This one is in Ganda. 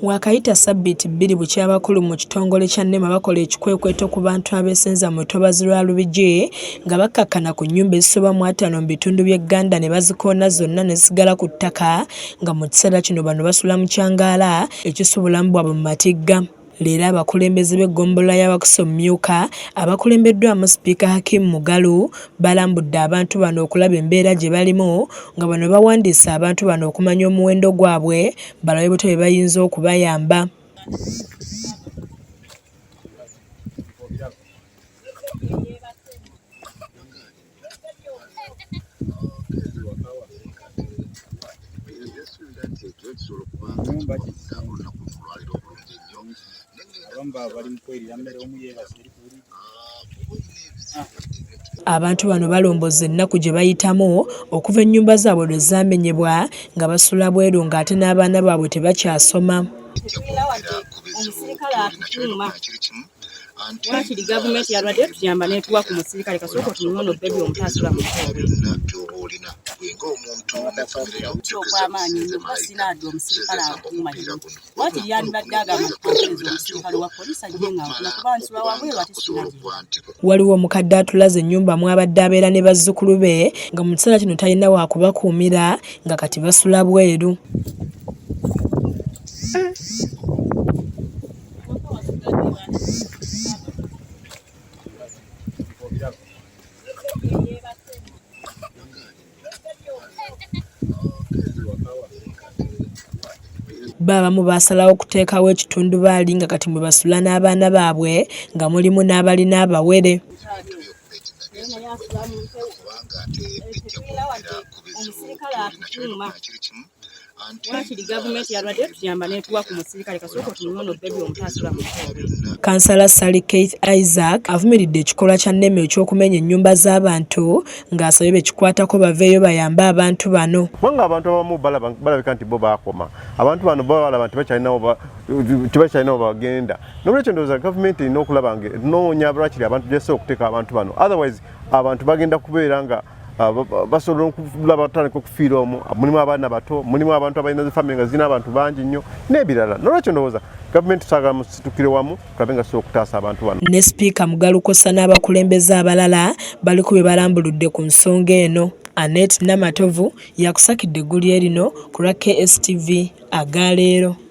Wakayita ssabbiiti bbiri bukya abakulu mu kitongole kya NEMA bakola ekikwekweto ku bantu abeesenza mu lutobazi lwa Lubigi nga bakkakkana ku nnyumba ezisoba mu 5 mu bitundu by'egganda ne bazikoona zonna ne zisigala ku ttaka nga mu kiseera kino bano basula mu kyangaala ekissa obulamu bwabwe mu matigga. Leero abakulembeze b'eggombolola y'Abakuso Myuka abakulembeddwamu Sipiika Hakeem Mugalu balambudde abantu bano okulaba embeera gye balimu nga bano bawandiise abantu bano okumanya omuwendo gwabwe balabe butya bwe bayinza okubayamba. Abantu bano balombozza ennaku gye bayitamu okuva ennyumba zaabwe lwe zaamenyebwa nga basula bweru ng'ate n'abaana baabwe tebakyasoma. Wakiri gavumenti yalwadde tuyamba n'etuwa ku musirikale kasooka otunule ono bebi omutasula mu ky'okwamaanyi basinadde omusirikale akuuma wakiri yandibadde agamba tukokereza omusirikale wa poliisi ajje nga nkula kuba nsula wabweru ate sinagi. Waliwo omukadde atulaze ennyumba mw'abadde abeera ne bazzukulu be nga mu kiseera kino talina wa kubakuumira nga kati basula bweru. Abamu baasalawo okuteekawo ekitundu baali nga kati mwe basula n'abaana baabwe nga mulimu n'abalina abawere. Kansala Sally Keith Isaac avumiridde ekikolwa kya NEMA eky'okumenya ennyumba z'abantu ng'asabye bekikwatako baveeyo bayambe abantu bano. Kubanga abantu abamu balabika nti bo baakoma. Abantu bano balaba nti tebakyalinawo bagenda. N'olwekyo ndowooza gavumenti erina okulaba ng'enoonya lwakiri abantu gy'esobola okuteeka abantu bano. Otherwise abantu bagenda kubeera nga basobola okulaba batandika okufiira omwo. Mulimu abaana bato, mulimu abantu abalina zifamire nga zirina abantu bangi nnyo n'ebirala. N'olwekyo ndowooza gavumenti saagala musitukire wamu tulabe nga sobola okutaasa abantu bano. Ne Sipiika Mugalu kw'ossa n'abakulembeze abalala baliko bye balambuludde ku nsonga eno. Annette Namatovu yakusakidde eggulire lino ku lwa KSTV agaleero.